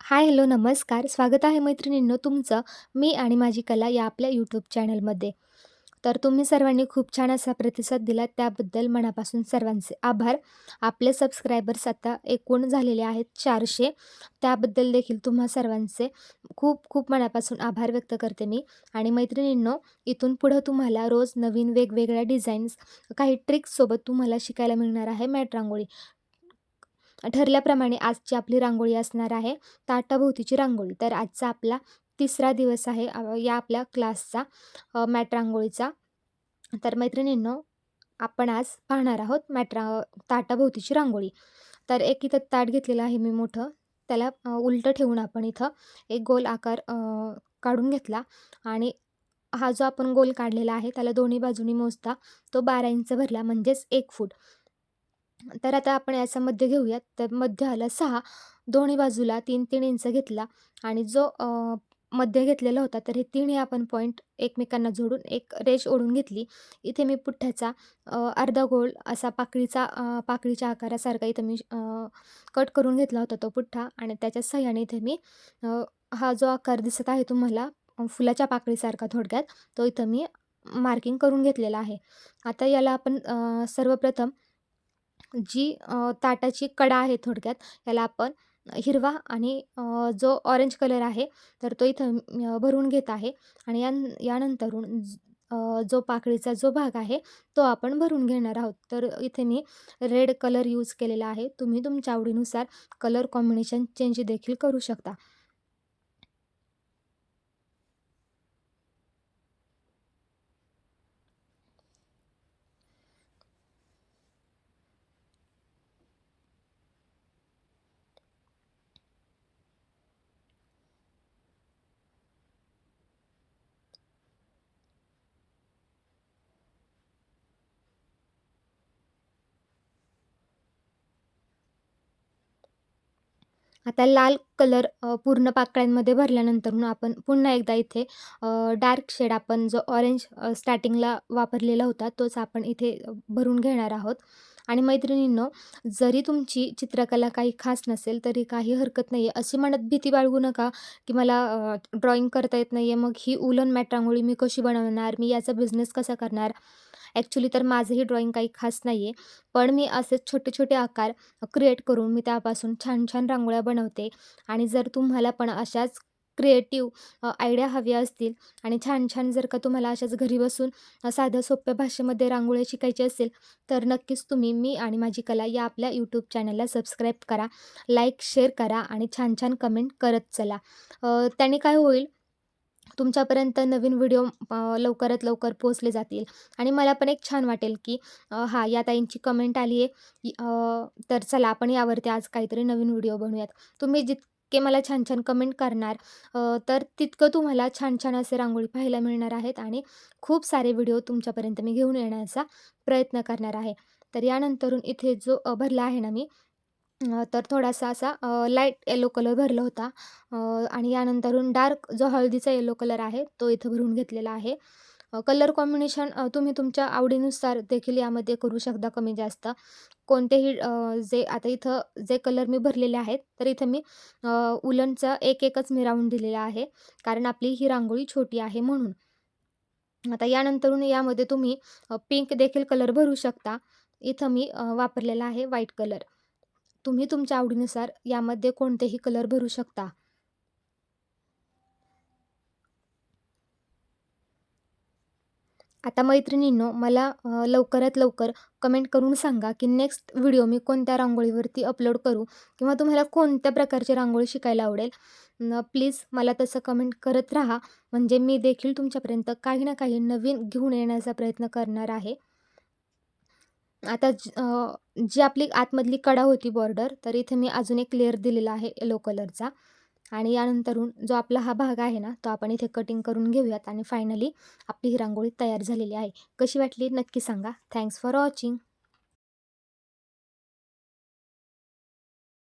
हाय, hello, नमस्कार. स्वागत आहे मैत्रिणींनो तुमचं मी आणि माझी कला या आपल्या यूट्यूब चॅनलमध्ये. तर तुम्ही सर्वांनी खूप छान असा प्रतिसाद दिला त्याबद्दल मनापासून सर्वांचे आभार. आपले सबस्क्रायबर्स आता एकूण झालेले आहेत 400. त्याबद्दल देखील तुम्हा सर्वांचे खूप खूप मनापासून आभार व्यक्त करते मी. आणि मैत्रिणींनो, इथून पुढं तुम्हाला रोज नवीन वेगवेगळ्या डिझाईन्स, काही ट्रिक्ससोबत तुम्हाला शिकायला मिळणार आहे मॅट रांगोळी. ठरल्याप्रमाणे आजची आपली रांगोळी असणार आहे ताटाभोवतीची रांगोळी. तर आजचा आपला तिसरा दिवस आहे या आपल्या क्लासचा मॅट रांगोळीचा. तर मैत्रिणींनो, आपण आज पाहणार आहोत ताटाभोवतीची रांगोळी. तर एक इथं ताट घेतलेलं आहे मी मोठं. त्याला उलटं ठेवून आपण इथं एक गोल आकार काढून घेतला आणि हा जो आपण गोल काढलेला आहे त्याला दोन्ही बाजूनी मोजता तो 12 इंच भरला, म्हणजेच 1 फूट. तर आता आपण याचा मध्य घेऊयात. तर मध्य आलं 6, दोन्ही बाजूला 3-3 इंच घेतला आणि जो मध्य घेतलेला होता, तर हे तिन्ही आपण पॉइंट एकमेकांना जोडून एक रेष ओढून घेतली. इथे मी पुठ्ठ्याचा अर्धा गोल असा पाकळीच्या आकारासारखा इथं मी कट करून घेतला होता तो पुठ्ठा आणि त्याच्या सहाय्याने इथे मी हा जो आकार दिसत आहे तुम्हाला फुलाच्या पाकळीसारखा थोडक्यात, तो इथं मी मार्किंग करून घेतलेला आहे. आता याला आपण सर्वप्रथम जी ताटाची कडा आहे थोडक्यात, याला आपण हिरवा आणि जो ऑरेंज कलर आहे, तर तो इथं भरून घेत आहे आणि यानंतरून जो पाकळीचा जो भाग आहे, तो आपण भरून घेणार आहोत. तर इथे मी रेड कलर यूज केलेला आहे. तुम्ही तुमच्या आवडीनुसार कलर कॉम्बिनेशन चेंज देखील करू शकता. आता लाल कलर पूर्ण पाकळ्यांमध्ये भरल्यानंतरून आपण पुन्हा एकदा इथे डार्क शेड आपण जो ऑरेंज स्टार्टिंगला वापरलेला होता तोच आपण इथे भरून घेणार आहोत. आणि मैत्रिणींनो, जरी तुमची चित्रकला काही खास नसेल तरी काही हरकत नाही आहे. अशी मनात भीती बाळगू नका, की मला ड्रॉइंग करता येत नाही आहे, मग ही उलन मॅट रांगोळी मी कशी बनवणार, मी याचा बिझनेस कसा करणार. ॲक्च्युली तर माझंही ड्रॉइंग काही खास नाही आहे, पण मी असेच छोटे छोटे आकार क्रिएट करून मी त्यापासून छान छान रांगोळ्या बनवते. आणि जर तुम्हाला पण अशाच क्रिएटिव्ह आयडिया हव्या असतील आणि छान छान जर का तुम्हाला अशाच घरी बसून साध्या सोप्या भाषेमध्ये रांगोळ्या शिकायची असेल, तर नक्कीच तुम्ही मी आणि माझी कला या आपल्या यूट्यूब चॅनलला सबस्क्राईब करा, लाईक शेअर करा आणि छान छान कमेंट करत चला. त्याने काय होईल, तुमच्यापर्यंत नवीन व्हिडिओ लवकरात लवकर पोहोचले जातील आणि मला पण एक छान वाटेल, की हां, या ताईंची कमेंट आली आहे, तर चला आपण यावरती आज काहीतरी नवीन व्हिडिओ बनवूयात. तुम्ही जितके मला छान छान कमेंट करणार, तर तितकं तुम्हाला छान छान असे रांगोळी पाहायला मिळणार आहेत आणि खूप सारे व्हिडिओ तुमच्यापर्यंत मी घेऊन येण्याचा प्रयत्न करणार आहे. तर यानंतरून इथे जो भरला आहे ना मी, तर थोडासा असा लाईट येलो कलर भरला होता. आणि यानंतरून डार्क जो हळदीचा येलो कलर आहे, तो इथं भरून घेतलेला आहे. कलर कॉम्बिनेशन तुम्ही तुमच्या आवडीनुसार देखील यामध्ये करू शकता कमी जास्त. कोणतेही जे आता इथं जे कलर मी भरलेले आहेत, तर इथं मी उलनचा एकच मी राउंड दिलेला आहे, कारण आपली ही रांगोळी छोटी आहे म्हणून. आता यानंतरून यामध्ये तुम्ही पिंक देखील कलर भरू शकता. इथं मी वापरलेला आहे व्हाईट कलर. तुम्ही तुमच्या आवडीनुसार यामध्ये कोणतेही कलर भरू शकता. आता मैत्रिणींनो, मला लवकरात लवकर कमेंट करून सांगा, की नेक्स्ट व्हिडिओ मी कोणत्या रांगोळीवरती अपलोड करू किंवा तुम्हाला कोणत्या प्रकारची रांगोळी शिकायला आवडेल. प्लीज मला तसं कमेंट करत राहा, म्हणजे मी देखील तुमच्यापर्यंत काही ना काही नवीन घेऊन येण्याचा प्रयत्न करणार आहे. आता जी आपली आतमधली कडा होती बॉर्डर, तर इथे मी अजून एक लेयर दिलेला आहे येलो कलरचा. आणि यानंतरून जो आपला हा भाग आहे ना, तो आपण इथे कटिंग करून घेऊयात आणि फायनली आपली ही रांगोळी तयार झालेली आहे. कशी वाटली नक्की सांगा. Thanks for watching.